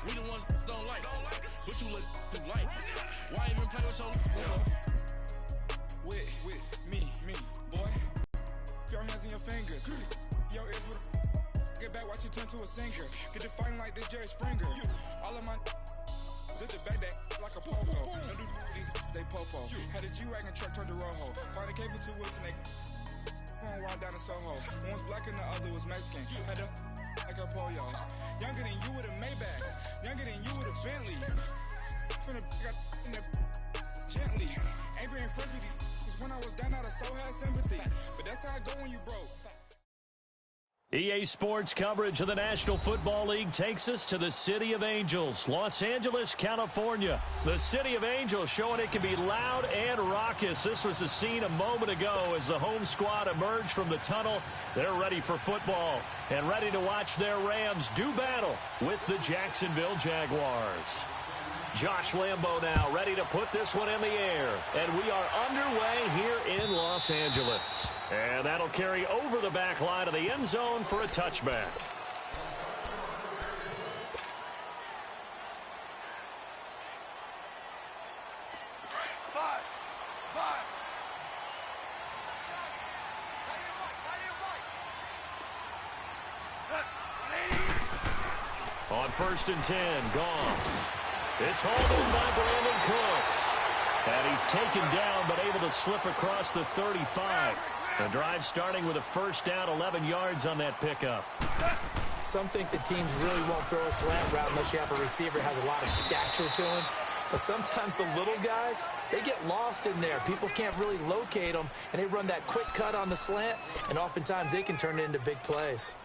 We the ones don't like. But you look like. Why even play with your with me, boy. Your hands in your fingers. Your ears with get back, watch you turn to a singer. Get to fighting like this Jerry Springer. All of my zip the back that like a popo. Don't do these, they popo. Had a G-Wagon truck turned to Rojo. Find a cave for 2 weeks and they going wild down in Soho. One was black and the other was Mexican. Had a like a pollo. Younger than you with a Maybach. Younger than you with a Bentley. From the got in the gently. Ain't being friends with these. Cause when I was down, I so had sympathy. But that's how I go when you broke. EA Sports coverage of the National Football League takes us to the City of Angels, Los Angeles, California. The City of Angels showing it can be loud and raucous. This was the scene a moment ago as the home squad emerged from the tunnel. They're ready for football and ready to watch their Rams do battle with the Jacksonville Jaguars. Josh Lambo now ready to put this one in the air. And we are underway here in Los Angeles. And that'll carry over the back line of the end zone for a touchback. On 1st and 10, gone. It's hauled in by Brandon Cooks. And he's taken down but able to slip across the 35. The drive starting with a first down, 11 yards on that pickup. Some think the teams really won't throw a slant route unless you have a receiver that has a lot of stature to him. But sometimes the little guys, they get lost in there. People can't really locate them, and they run that quick cut on the slant, and oftentimes they can turn it into big plays.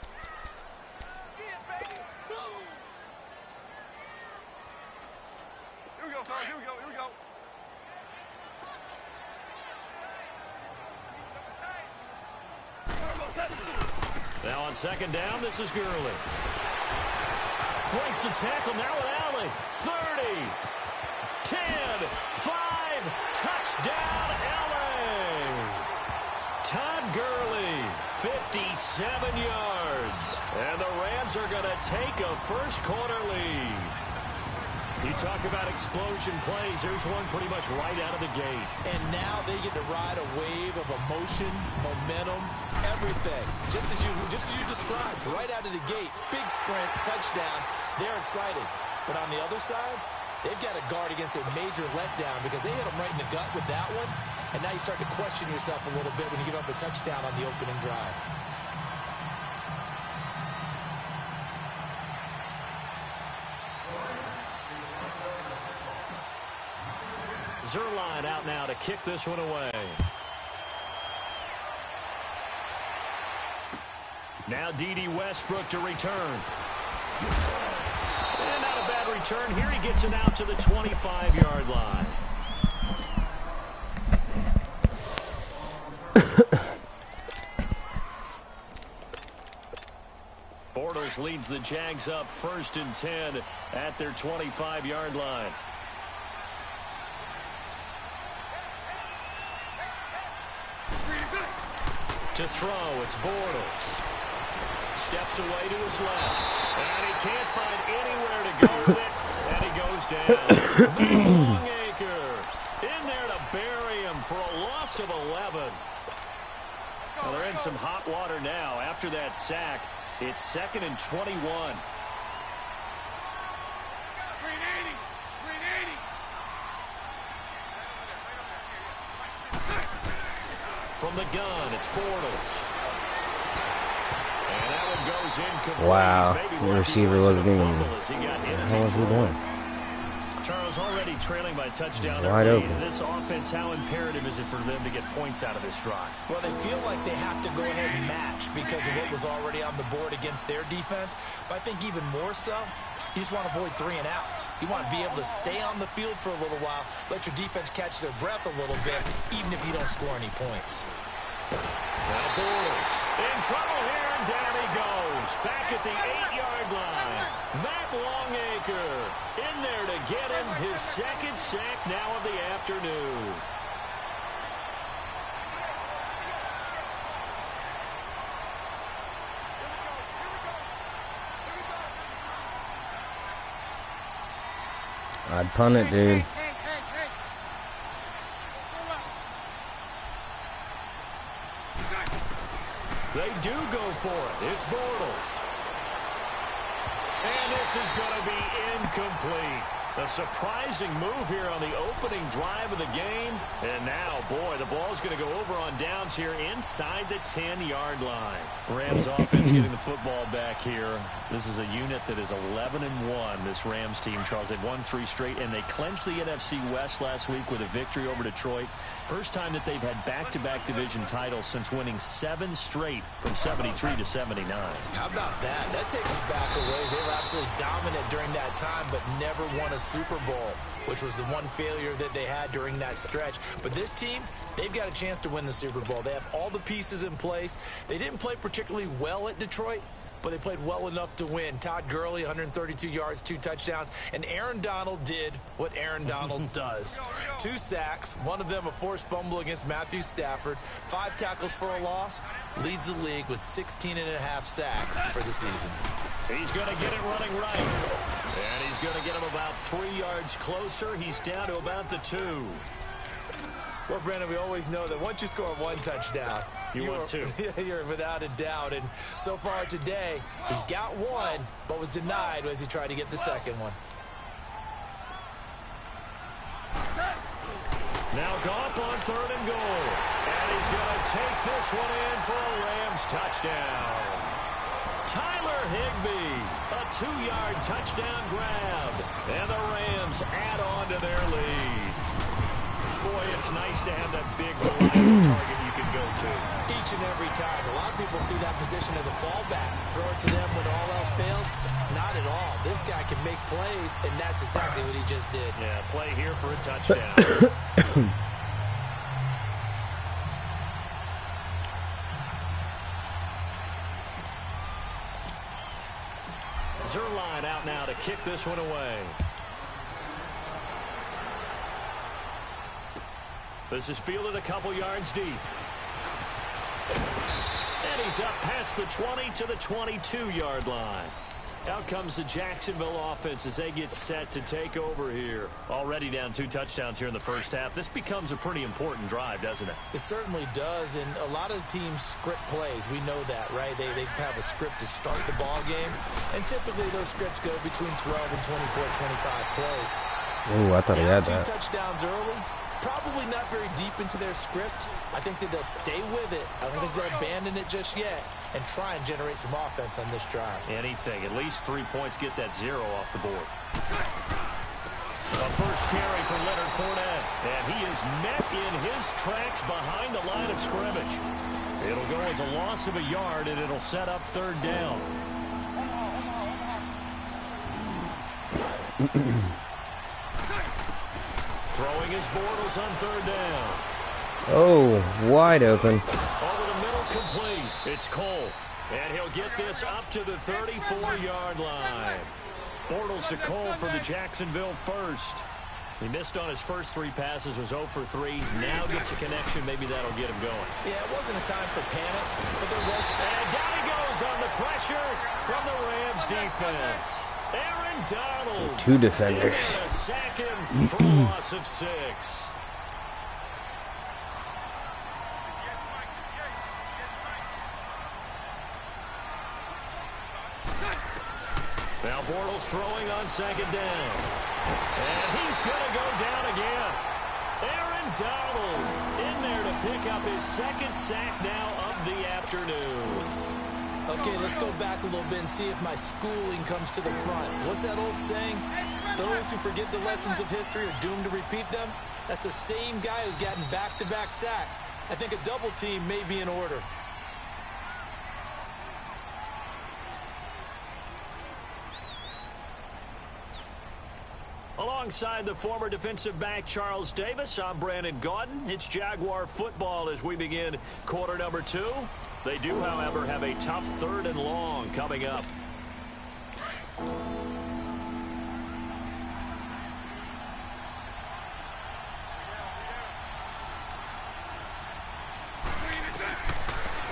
Now on 2nd down, this is Gurley. Breaks the tackle now with Alley. 30, 10, 5, touchdown Alley. Todd Gurley, 57 yards. And the Rams are going to take a first quarter lead. You talk about explosion plays. Here's one pretty much right out of the gate. And now they get to ride a wave of emotion, momentum, everything. Just as you described, right out of the gate, big sprint, touchdown. They're excited. But on the other side, they've got to guard against a major letdown because they hit them right in the gut with that one. And now you start to question yourself a little bit when you give up a touchdown on the opening drive. Zerline out now to kick this one away. Now D.D. Westbrook to return. And not a bad return. Here he gets it out to the 25-yard line. Bortles leads the Jags up 1st and 10 at their 25-yard line. To throw, it's Bortles. Steps away to his left. And he can't find anywhere to go with it. And he goes down. Longacre in there to bury him for a loss of 11. Well, they're in some hot water now. After that sack, it's 2nd and 21. From the gun, it's Bortles. And that one goes incomplete. Wow, the receiver wasn't even. How was he doing? Charles already trailing by touchdown. Wide open. This offense, how imperative is it for them to get points out of this drive? Well, they feel like they have to go ahead and match because of what was already on the board against their defense. But I think even more so, you just want to avoid 3 and outs. You want to be able to stay on the field for a little while, let your defense catch their breath a little bit, even if you don't score any points. Now Bortles in trouble here, and down he goes. Back at the 8-yard line. Matt Longacre in there to get him his 2nd sack now of the afternoon. I'd punt it, dude. They do go for it. It's Bortles. And this is going to be incomplete. A surprising move here on the opening drive of the game. And now, boy, the ball's going to go over on downs here inside the 10-yard line. Rams offense getting the football back here. This is a unit that is 11-1, this Rams team, Charles. They've won 3 straight, and they clinched the NFC West last week with a victory over Detroit. First time that they've had back-to-back division titles since winning 7 straight from 73 to 79. How about that? That takes us back a ways. They were absolutely dominant during that time, but never won a Super Bowl, which was the one failure that they had during that stretch. But this team, they've got a chance to win the Super Bowl. They have all the pieces in place. They didn't play particularly well at Detroit, but they played well enough to win. Todd Gurley, 132 yards, 2 touchdowns. And Aaron Donald did what Aaron Donald does. 2 sacks, one of them a forced fumble against Matthew Stafford. 5 tackles for a loss. Leads the league with 16.5 sacks for the season. He's going to get it running right. And he's going to get him about 3 yards closer. He's down to about the 2. Well, Brandon, we always know that once you score 1 touchdown, you want 2. You're without a doubt. And so far today, he's got 1, but was denied as he tried to get the second one. Now Goff on 3rd and goal. And he's going to take this one in for a Rams touchdown. Tyler Higbee, a 2-yard touchdown grab. And the Rams add on to their lead. Boy, it's nice to have that big target you can go to. Each and every time. A lot of people see that position as a fallback. Throw it to them when all else fails. Not at all. This guy can make plays, and that's exactly what he just did. Yeah, play here for a touchdown. Zerline out now to kick this one away. This is fielded a couple yards deep. And he's up past the 20 to the 22-yard line. Out comes the Jacksonville offense as they get set to take over here. Already down 2 touchdowns here in the first half. This becomes a pretty important drive, doesn't it? It certainly does, and a lot of the teams script plays. We know that, right? They have a script to start the ball game, and typically those scripts go between 12 and 24, 25 plays. Ooh, I thought he had that. 2 touchdowns early. Probably not very deep into their script. I think that they'll stay with it. I don't think they'll abandon it just yet and try and generate some offense on this drive. Anything. At least 3 points get that 0 off the board. A first carry for Leonard Fournette. And he is met in his tracks behind the line of scrimmage. It'll go as a loss of a yard, and it'll set up 3rd down. Throwing his Bortles on 3rd down. Oh, wide open. Over the middle, complete. It's Cole. And he'll get this up to the 34-yard line. Bortles to Cole for the Jacksonville first. He missed on his first 3 passes, was 0 for 3. Now gets a connection. Maybe that'll get him going. Yeah, it wasn't a time for panic, but there was. And down he goes on the pressure from the Rams defense. Aaron Donald. 2 defenders. A second for a loss of 6. Now Bortles throwing on 2nd down. And he's going to go down again. Aaron Donald in there to pick up his 2nd sack now of the afternoon. Okay, let's go back a little bit and see if my schooling comes to the front. What's that old saying? Those who forget the lessons of history are doomed to repeat them. That's the same guy who's gotten back-to-back sacks. I think a double team may be in order. Alongside the former defensive back Charles Davis, I'm Brandon Gaudin. It's Jaguar football as we begin quarter number 2. They do, however, have a tough 3rd and long coming up.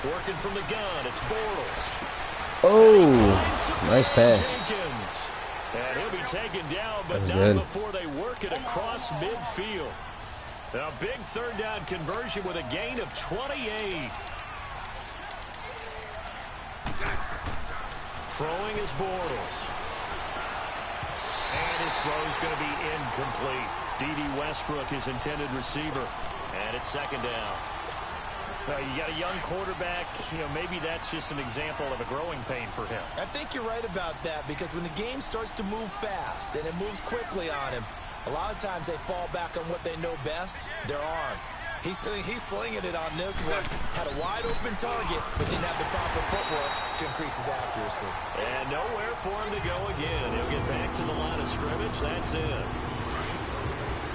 Working from the gun, it's Bortles. Oh, nice pass. And he'll be taken down, but not good. before they work it across midfield. A big third down conversion with a gain of 28. Throwing is Bortles. And his throw is going to be incomplete. D.D. Westbrook, his intended receiver. And it's second down. You got a young quarterback. Maybe that's just an example of a growing pain for him. I think you're right about that, because when the game starts to move fast and it moves quickly on him, a lot of times they fall back on what they know best, their arm. He's slinging it on this one. Had a wide-open target, but didn't have the proper footwork to increase his accuracy. And nowhere for him to go again. He'll get back to the line of scrimmage. That's it.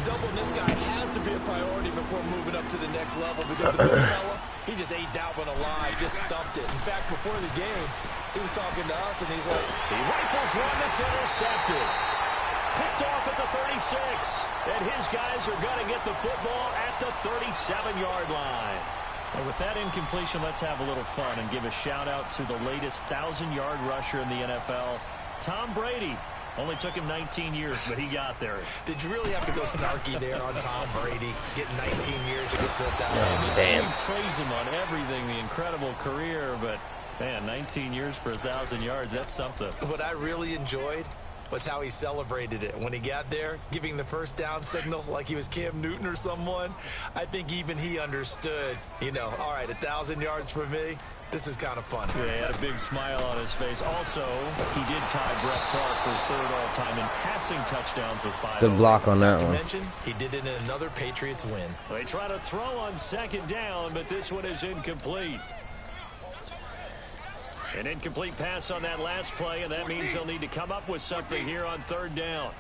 Doubling this guy has to be a priority before moving up to the next level, because the big fella, he just ate that one alive, just stuffed it. In fact, before the game, he was talking to us, and he's like, he rifles one that's intercepted. Picked off at the 36. And his guys are going to get the football at the 37-yard line. And with that incompletion, let's have a little fun and give a shout-out to the latest 1,000-yard rusher in the NFL, Tom Brady. Only took him 19 years, but he got there. Did you really have to go snarky there on Tom Brady, getting 19 years to get to 1,000? Damn. We praise him on everything, the incredible career, but, man, 19 years for 1,000 yards, that's something. What I really enjoyed was how he celebrated it. When he got there, giving the first down signal like he was Cam Newton or someone, I think even he understood, all right, 1,000 yards for me. This is kind of fun. Yeah, he had a big smile on his face. Also, he did tie Brett Favre for third all-time in passing touchdowns with 5. Good block on that To one. mention, he did it in another Patriots win. They try to throw on second down, but this one is incomplete. An incomplete pass on that last play, and that means they'll need to come up with something here on third down.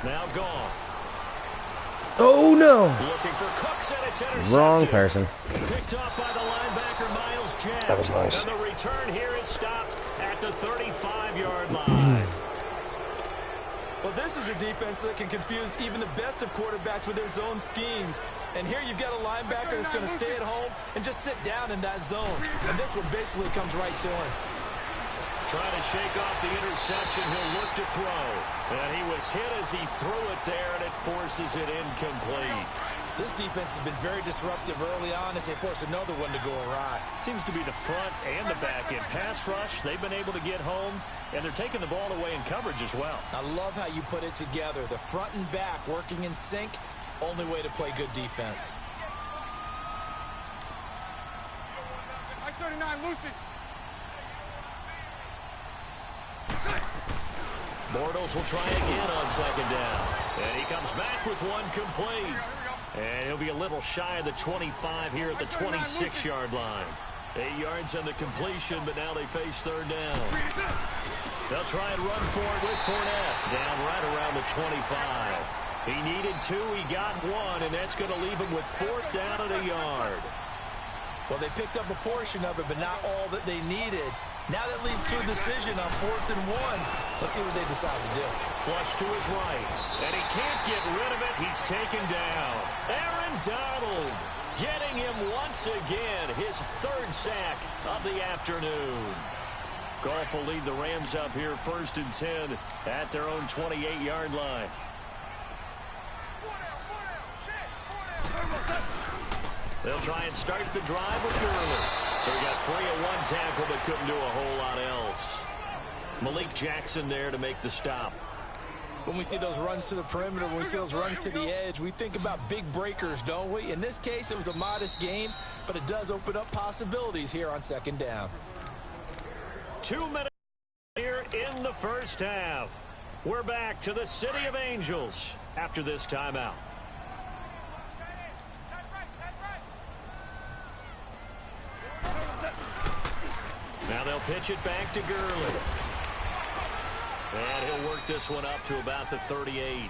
Now gone. Oh, no. Looking for Cooks, and it's intercepted. Wrong person. Picked up by the linebacker, Miles Jack. That was nice. And the return here is stopped at the 35-yard line. Well, this is a defense that can confuse even the best of quarterbacks with their zone schemes. And here you've got a linebacker that's going to stay at home and just sit down in that zone. And this one basically comes right to him. Trying to shake off the interception. He'll look to throw. And he was hit as he threw it there, and it forces it incomplete. This defense has been very disruptive early on as they force another one to go awry. Seems to be the front and the back end. Pass rush, they've been able to get home, and they're taking the ball away in coverage as well. I love how you put it together. The front and back working in sync, only way to play good defense. Ice 39, Lucy. Bortles will try again on second down. And he comes back with one complete. And he'll be a little shy of the 25 here at the 26-yard line. 8 yards on the completion, but now they face third down. They'll try and run for it with Fournette. Down right around the 25. He needed 2, he got 1, and that's going to leave him with fourth down at a yard. Well, they picked up a portion of it, but not all that they needed. Now that leads to a decision on 4th and 1. Let's see what they decide to do. Flush to his right, and he can't get rid of it. He's taken down. Aaron Donald getting him once again, his 3rd sack of the afternoon. Goff will lead the Rams up here 1st and 10 at their own 28-yard line. They'll try and start the drive with Gurley. So he got free of one tackle, but couldn't do a whole lot else. Malik Jackson there to make the stop. When we see those runs to the perimeter, when we see those runs to the edge, we think about big breakers, don't we? In this case, it was a modest game, but it does open up possibilities here on second down. 2 minutes here in the first half. We're back to the City of Angels after this timeout. Now they'll pitch it back to Gurley. And he'll work this one up to about the 38.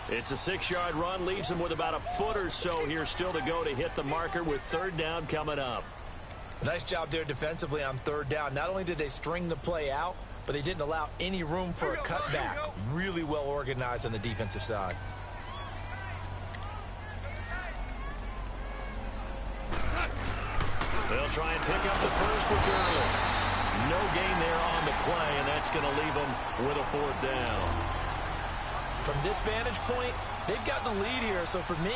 It's a 6-yard run, leaves him with about a foot or so here still to go to hit the marker with third down coming up. Nice job there defensively on third down. Not only did they string the play out, but they didn't allow any room for a cutback. Really well organized on the defensive side. They'll try and pick up the first with Gurley. No gain there on the play, and that's going to leave them with a 4th down. From this vantage point, they've got the lead here, so for me,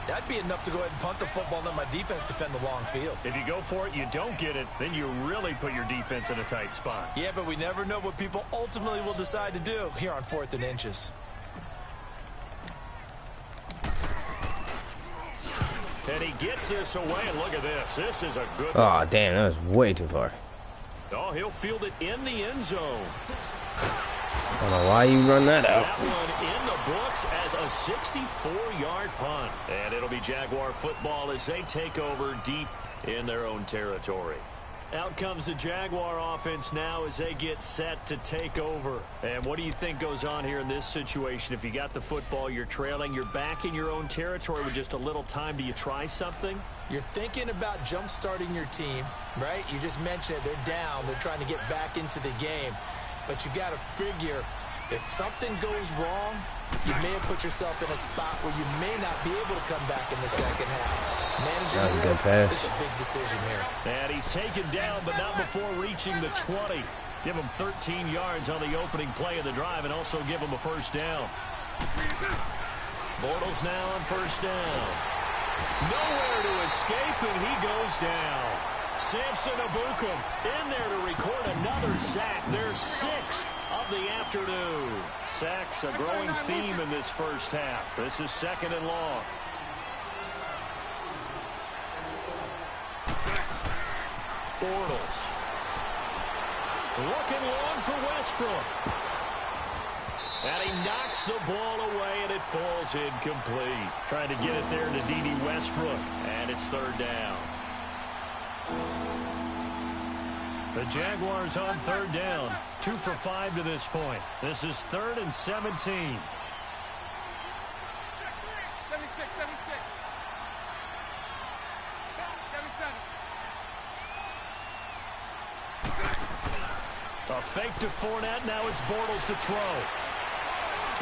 that'd be enough to go ahead and punt the football and let my defense defend the long field. If you go for it, you don't get it, then you really put your defense in a tight spot. Yeah, but we never know what people ultimately will decide to do here on 4th and inches. And he gets this away, and look at this. This is a good Oh, damn, that was way too far. Oh, he'll field it in the end zone. I don't know why you run that out. That one in the books as a 64-yard punt. And it'll be Jaguar football as they take over deep in their own territory. Out comes the Jaguar offense now as they get set to take over. And what do you think goes on here in this situation? If you got the football, you're trailing, you're back in your own territory with just a little time. Do you try something? You're thinking about jump-starting your team, right? You just mentioned it. They're down. They're trying to get back into the game. But you got to figure if something goes wrong, you may have put yourself in a spot where you may not be able to come back in the second half. Managing risk is a big decision here. And he's taken down, but not before reaching the 20. Give him 13 yards on the opening play of the drive and also give him a 1st down. Bortles now on 1st down. Nowhere to escape, and he goes down. Samson Abukum in there to record another sack. Their 6th of the afternoon. Sacks a growing theme in this first half. This is 2nd and long. Bortles. Looking long for Westbrook. And he knocks the ball away, and it falls incomplete. Trying to get it there to D.D. Westbrook, and it's 3rd down. The Jaguars on 3rd down. 2 for 5 to this point. This is 3rd and 17. 76. A fake to Fournette. Now it's Bortles to throw.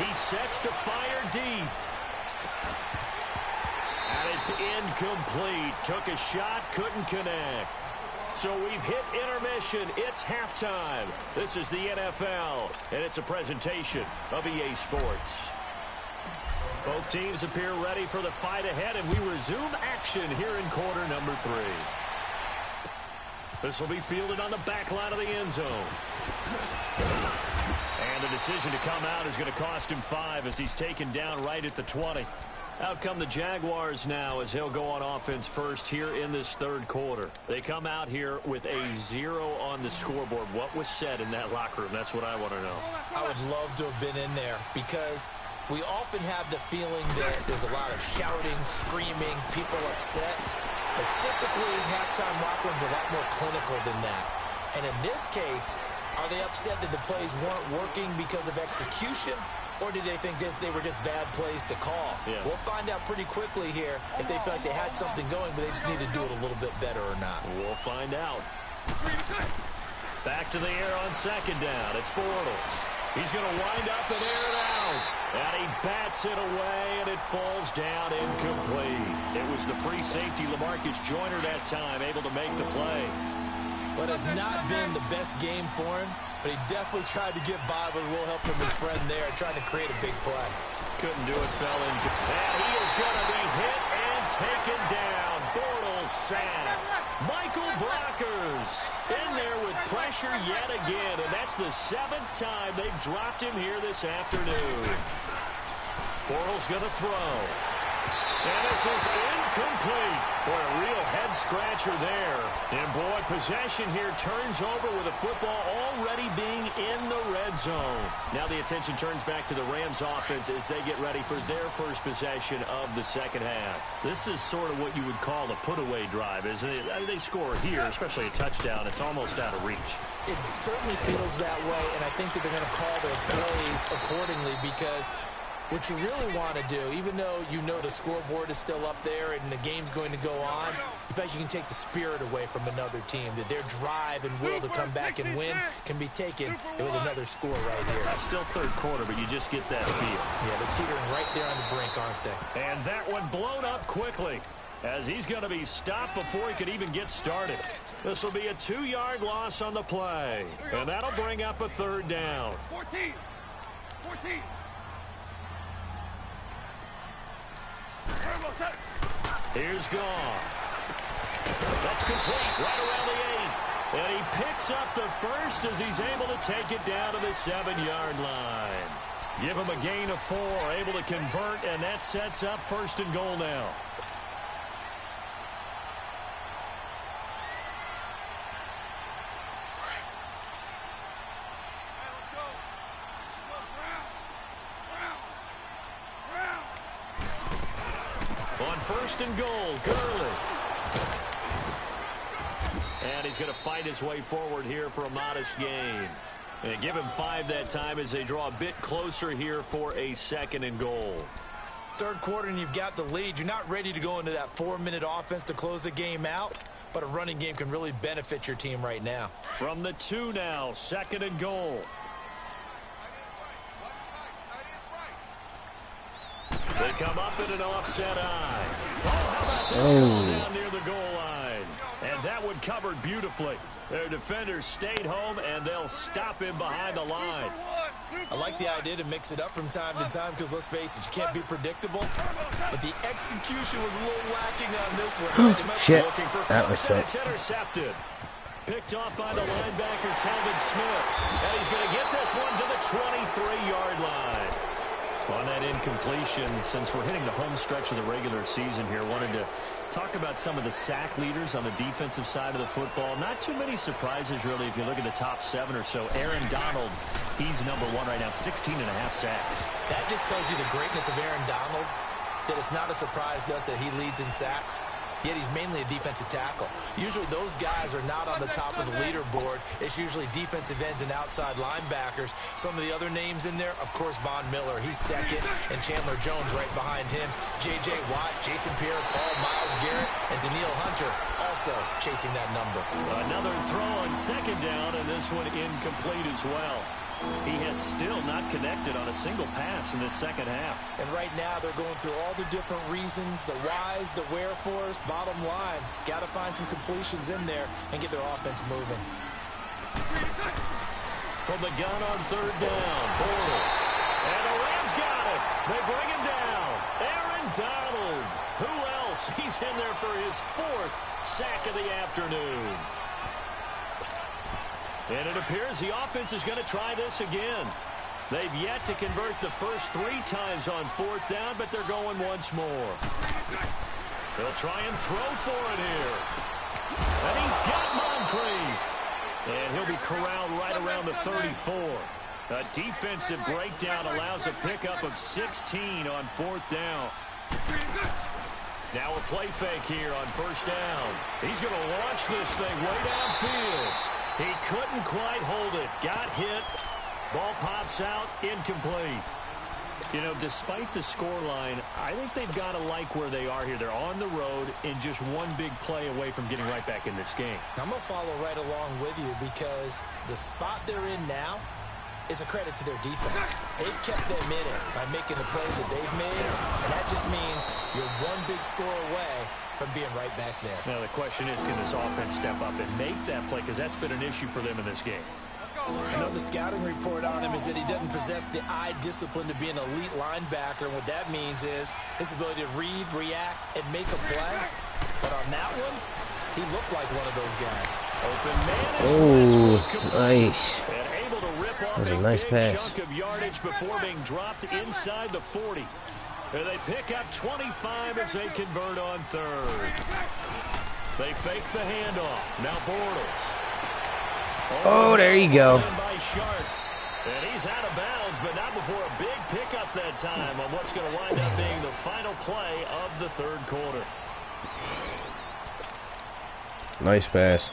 He sets to fire deep. And it's incomplete. Took a shot, couldn't connect. So we've hit intermission. It's halftime. This is the NFL, and it's a presentation of EA Sports. Both teams appear ready for the fight ahead, and we resume action here in quarter number 3. This will be fielded on the back line of the end zone. And the decision to come out is going to cost him 5 as he's taken down right at the 20. Out come the Jaguars now as they'll go on offense first here in this 3rd quarter. They come out here with a 0 on the scoreboard. What was said in that locker room? That's what I want to know. I would love to have been in there because we often have the feeling that there's a lot of shouting, screaming, people upset. But typically, halftime locker rooms are a lot more clinical than that. And in this case, are they upset that the plays weren't working because of execution? Or did they think they were just bad plays to call? Yeah. We'll find out pretty quickly here if they feel like they had something going, but they just need to do it a little bit better or not. We'll find out. Back to the air on 2nd down. It's Bortles. He's going to wind up and air it out. And he bats it away, and it falls down incomplete. It was the free safety, LaMarcus Joyner, that time, able to make the play. What has not been the best game for him, but he definitely tried to get by with a little help from his friend there, trying to create a big play. Couldn't do it, fell in. And he is going to be hit and taken down. Bortles sacked. Michael Brockers in there with pressure yet again, and that's the 7th time they've dropped him here this afternoon. Bortles going to throw. And this is incomplete. Boy, a real head-scratcher there. And, boy, possession here turns over with the football already being in the red zone. Now the attention turns back to the Rams offense as they get ready for their first possession of the second half. This is sort of what you would call a put-away drive, isn't it? I mean, they score here, especially a touchdown. It's almost out of reach. It certainly feels that way, and I think that they're going to call their plays accordingly because what you really want to do, even though you know the scoreboard is still up there and the game's going to go on, you feel like you can take the spirit away from another team, that their drive and will to come back and win can be taken with another score right here. Still 3rd quarter, but you just get that feel. Yeah, they're teetering right there on the brink, aren't they? And that one blown up quickly. as he's going to be stopped before he could even get started. This will be a 2-yard loss on the play, and that'll bring up a 3rd down. 14. Here's Goff. That's complete right around the 8. And he picks up the first as he's able to take it down to the 7-yard line. Give him a gain of 4, able to convert, and that sets up 1st and goal now. On 1st and goal, Gurley. And he's going to fight his way forward here for a modest gain. And give him 5 that time as they draw a bit closer here for a 2nd and goal. 3rd quarter and you've got the lead. You're not ready to go into that 4-minute offense to close the game out, but a running game can really benefit your team right now. From the 2 now, 2nd and goal. They come up in an offset eye. Oh, how about this call down near the goal line? And that one covered beautifully. Their defenders stayed home, and they'll stop him behind the line. I like the idea to mix it up from time to time because, let's face it, you can't be predictable. But the execution was a little lacking on this one. Shit, looking for that was good. It's intercepted. Picked off by the linebacker, Talbot Smith. And he's going to get this one to the 23-yard line. On that incompletion, since we're hitting the home stretch of the regular season here, wanted to talk about some of the sack leaders on the defensive side of the football. Not too many surprises, really, if you look at the top 7 or so. Aaron Donald, he's number 1 right now, 16.5 sacks. That just tells you the greatness of Aaron Donald, that it's not a surprise to us that he leads in sacks. Yet he's mainly a defensive tackle. Usually those guys are not on the top of the leaderboard. It's usually defensive ends and outside linebackers. Some of the other names in there, of course, Von Miller. He's 2nd, and Chandler Jones right behind him. J.J. Watt, Jason Pierre-Paul, Myles Garrett, and Daniil Hunter also chasing that number. Another throw on 2nd down, and this one incomplete as well. He has still not connected on a single pass in this 2nd half. And right now they're going through all the different reasons, the whys, the wherefores. Bottom line, got to find some completions in there and get their offense moving. From the gun on 3rd down, Bortles. And the Rams got it. They bring him down. Aaron Donald. Who else? He's in there for his 4th sack of the afternoon. And it appears the offense is going to try this again. They've yet to convert the first 3 times on 4th down, but they're going once more. They'll try and throw for it here. And he's got Moncrief. And he'll be corralled right around the 34. A defensive breakdown allows a pickup of 16 on 4th down. Now a play fake here on 1st down. He's going to launch this thing way downfield. He couldn't quite hold it. Got hit. Ball pops out. Incomplete. You know, despite the scoreline, I think they've got to like where they are here. They're on the road and just one big play away from getting right back in this game. I'm going to follow right along with you because the spot they're in now is a credit to their defense. They've kept them in it by making the plays that they've made, and that just means you're one big score away from being right back there. Now the question is, can this offense step up and make that play? Because that's been an issue for them in this game. I know the scouting report on him is that he doesn't possess the eye discipline to be an elite linebacker. And what that means is his ability to read, react, and make a play. But on that one, he looked like one of those guys. Open man. Oh, nice. And able to rip off That was a a nice big pass. chunk of yardage before being dropped inside the 40. And they pick up 25 as they convert on 3rd. They fake the handoff. Now Bortles. Oh, there you go. By Sharp. And he's out of bounds, but not before a big pickup that time on what's going to wind up being the final play of the 3rd quarter. Nice pass.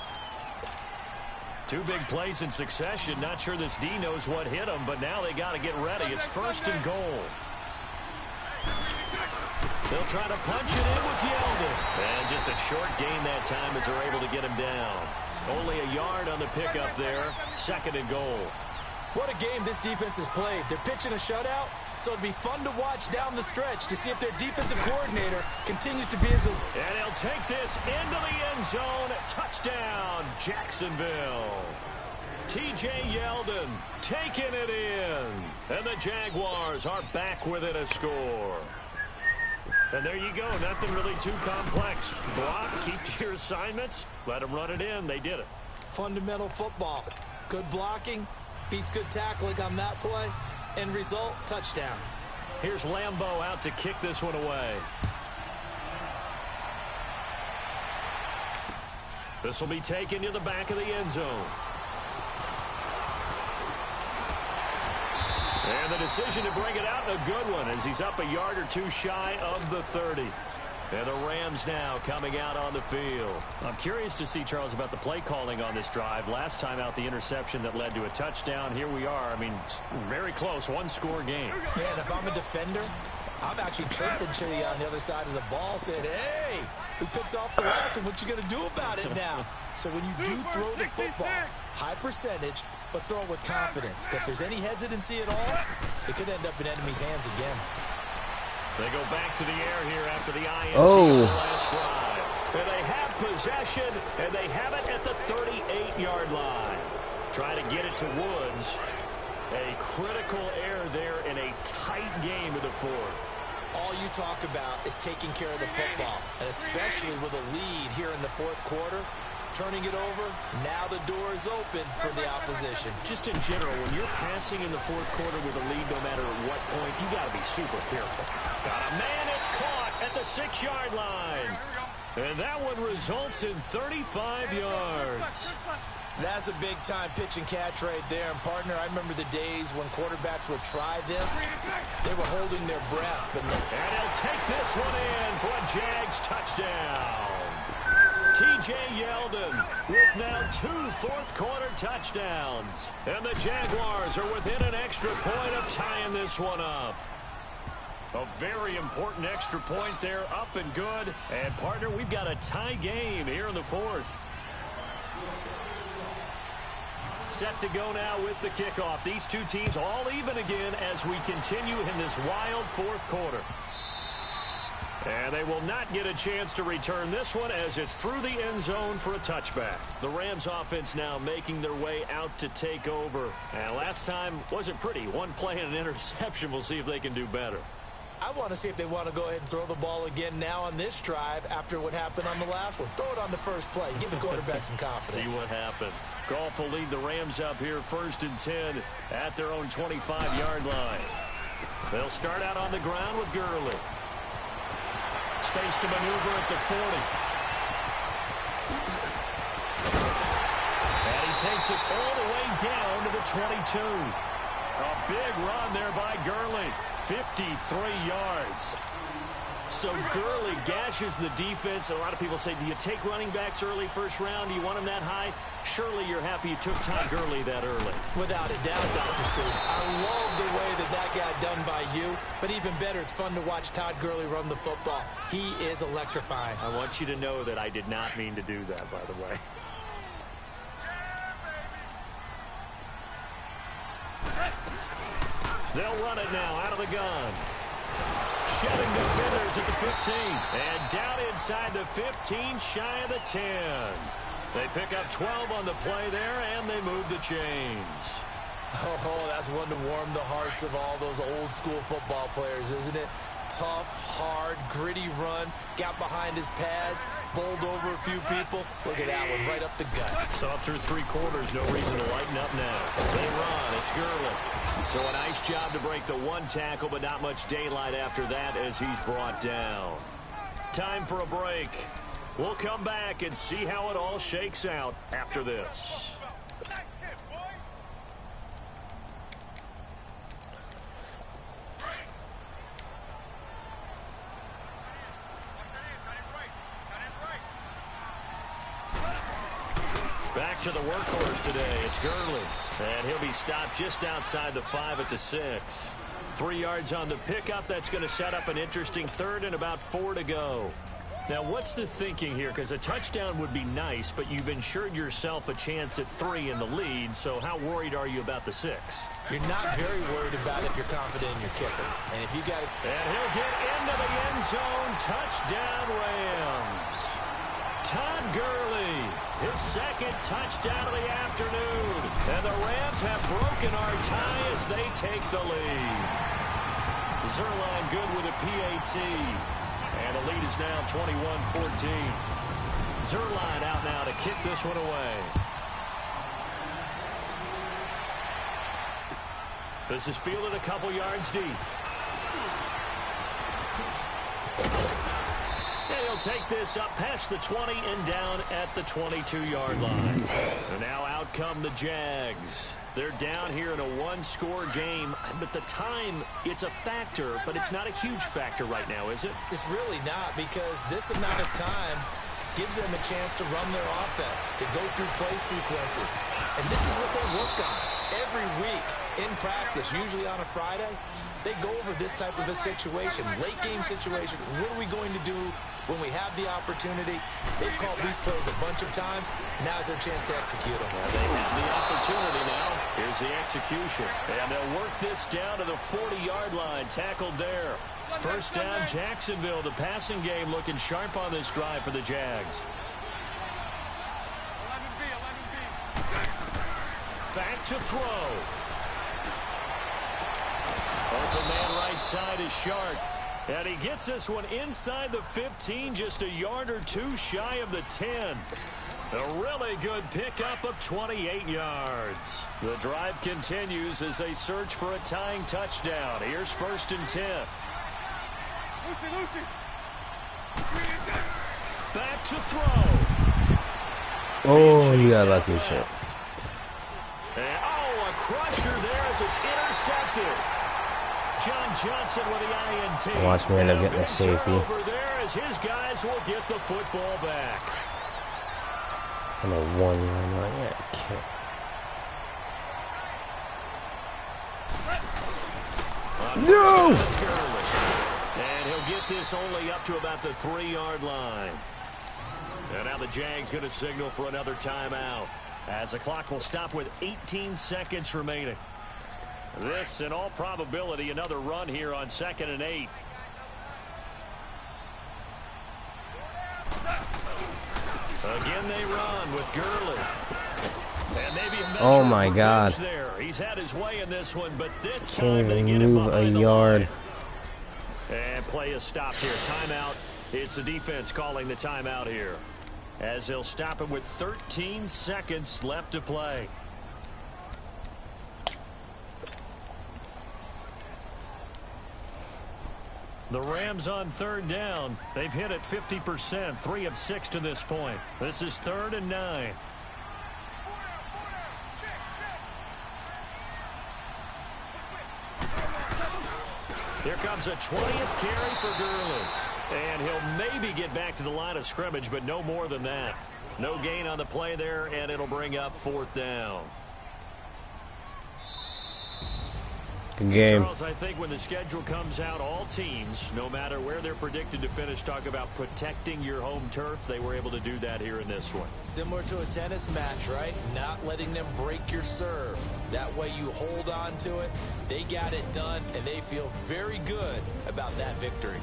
2 big plays in succession. Not sure this D knows what hit him, but now they got to get ready. It's 1st and goal. They'll try to punch it in with Yeldon. And just a short gain that time as they're able to get him down. Only a yard on the pickup there. 2nd and goal. What a game this defense has played. They're pitching a shutout. So it'll be fun to watch down the stretch to see if their defensive coordinator continues to be as... And he'll take this into the end zone. Touchdown, Jacksonville. T.J. Yeldon taking it in. And the Jaguars are back within a score. And there you go. Nothing really too complex. Block, keep to your assignments, let them run it in. They did it. Fundamental football. Good blocking, beats good tackling on that play. End result, touchdown. Here's Lambeau out to kick this one away. This will be taken to the back of the end zone. And the decision to bring it out, a good one, as he's up a yard or two shy of the 30. And the Rams now coming out on the field. I'm curious to see, Charles, about the play calling on this drive. Last time out, the interception that led to a touchdown. Here we are. I mean, very close, one-score game. Yeah, and if I'm a defender, I'm actually chirping to you on the other side of the ball, saying, hey, we picked off the last one. What you going to do about it now? So when you do throw the football, high percentage, but throw it with confidence. If there's any hesitancy at all, it could end up in enemy's hands again. They go back to the air here after the INT on the last drive. And they have possession, and they have it at the 38-yard line. Trying to get it to Woods. A critical error there in a tight game in the fourth. All you talk about is taking care of the football, and especially with a lead here in the fourth quarter. Turning it over, now the door is open for the opposition. Just in general, when you're passing in the fourth quarter with a lead, no matter at what point, you got to be super careful. Got a man, it's caught at the 6-yard line. And that one results in 35 yards. That's a big-time pitch and catch right there. And, partner, I remember the days when quarterbacks would try this. They were holding their breath. And he'll take this one in for a Jags touchdown. T.J. Yeldon with now 2 fourth-quarter touchdowns. And the Jaguars are within an extra point of tying this one up. A very important extra point there, up and good. And, partner, we've got a tie game here in the fourth. Set to go now with the kickoff. These two teams all even again as we continue in this wild fourth quarter. And they will not get a chance to return this one as it's through the end zone for a touchback. The Rams offense now making their way out to take over. And last time wasn't pretty. One play and an interception. We'll see if they can do better. I want to see if they want to go ahead and throw the ball again now on this drive after what happened on the last one. Throw it on the first play. Give the quarterback some confidence. See what happens. Goff will lead the Rams up here 1st and 10 at their own 25-yard line. They'll start out on the ground with Gurley. Space to maneuver at the 40. And he takes it all the way down to the 22. A big run there by Gurley. 53 yards. So Gurley gashes the defense. A lot of people say, do you take running backs early first round? Do you want them that high? Surely you're happy you took Todd Gurley that early. Without a doubt, Dr. Seuss. I love the way that got done by you. But even better, it's fun to watch Todd Gurley run the football. He is electrifying. I want you to know that I did not mean to do that, by the way. They'll run it now out of the gun. Shedding defenders at the 15. And down inside the 15, shy of the 10. They pick up 12 on the play there, and they move the chains. Oh, that's one to warm the hearts of all those old-school football players, isn't it? Tough, hard, gritty run. Got behind his pads, bowled over a few people. Look at that one, right up the gut. So up through 3 quarters, no reason to lighten up now. They run, it's Gurley. So a nice job to break the 1 tackle, but not much daylight after that as he's brought down. Time for a break. We'll come back and see how it all shakes out after this. Back to the workhorse today. It's Gurley. And he'll be stopped just outside the 5 at the 6. 3 yards on the pickup. That's going to set up an interesting 3rd and about 4 to go. Now, what's the thinking here? Because a touchdown would be nice, but you've ensured yourself a chance at 3 in the lead, so how worried are you about the 6? You're not very worried about if you're confident in your kicker. And if you got it... And he'll get into the end zone. Touchdown, Rams. Todd Gurley, his second touchdown of the afternoon. And the Rams have broken our tie as they take the lead. Zerline good with a PAT. And the lead is now 21-14. Zerline out now to kick this one away. This is fielded a couple yards deep. And he'll take this up past the 20 and down at the 22-yard line. And now out come the Jags. They're down here in a one-score game, but the time, it's a factor, but it's not a huge factor right now, is it? It's really not, because this amount of time gives them a chance to run their offense, to go through play sequences. And this is what they work on every week in practice, usually on a Friday. They go over this type of a situation, late-game situation. What are we going to do when we have the opportunity? They've called these plays a bunch of times. Now's their chance to execute them. Well, they have the opportunity now. Here's the execution. And they'll work this down to the 40-yard line. Tackled there. First down, Jacksonville. The passing game looking sharp on this drive for the Jags. Back to throw. Open man right side is Shark. And he gets this one inside the 15, just a yard or two shy of the 10. A really good pickup of 28 yards. The drive continues as they search for a tying touchdown. Here's 1st and 10. Back to throw. Oh, you got lucky shit. And, oh, a crusher there as it's intercepted. John Johnson with the INT. Watch me end up getting a safety. Over there as his guys will get the football back. On a 1-yard line. Yeah, kick. No! And he'll get this only up to about the 3-yard line. And now the Jags going to signal for another timeout, as the clock will stop with 18 seconds remaining. This, in all probability, another run here on 2nd and 8. Again they run with Gurley. And maybe a oh my God. There. He's had his way in this one, but this Can't time they even get him move a behind the yard. line. And play is stopped here. Timeout. It's the defense calling the timeout here, as they'll stop it with 13 seconds left to play. The Rams on 3rd down. They've hit it 50%, 3 of 6 to this point. This is 3rd and 9. Here comes a 20th carry for Gurley. And he'll maybe get back to the line of scrimmage, but no more than that. No gain on the play there, and it'll bring up 4th down. Good game. Charles, I think when the schedule comes out, all teams, no matter where they're predicted to finish, talk about protecting your home turf. They were able to do that here in this one. Similar to a tennis match, right? Not letting them break your serve. That way you hold on to it. They got it done, and they feel very good about that victory.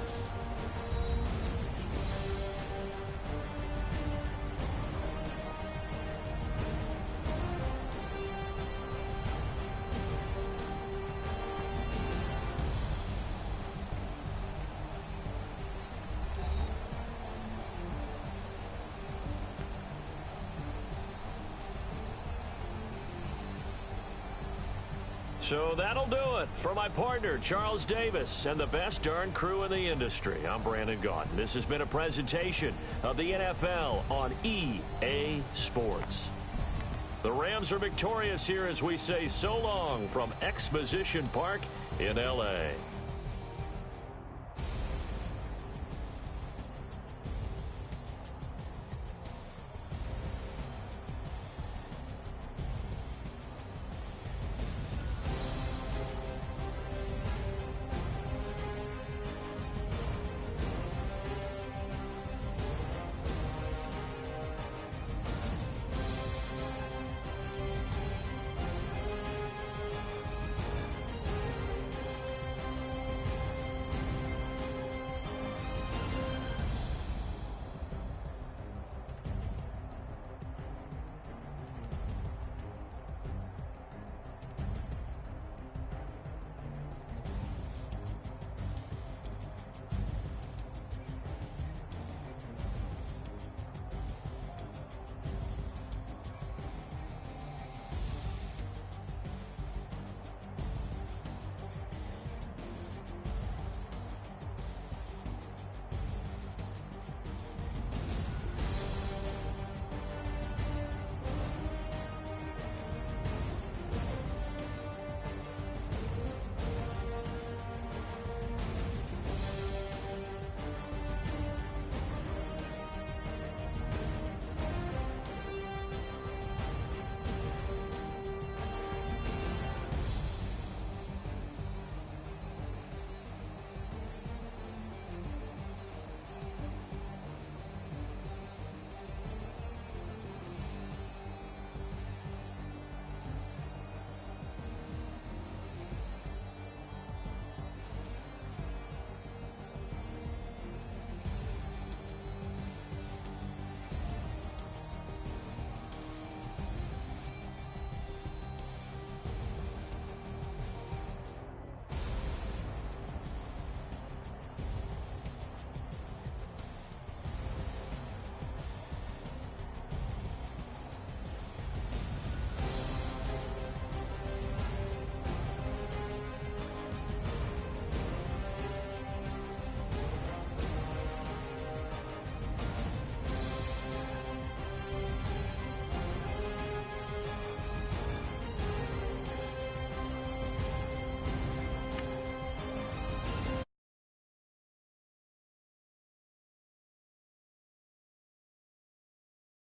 So that'll do it for my partner, Charles Davis, and the best darn crew in the industry. I'm Brandon Gaudin. This has been a presentation of the NFL on EA Sports. The Rams are victorious here as we say so long from Exposition Park in L.A.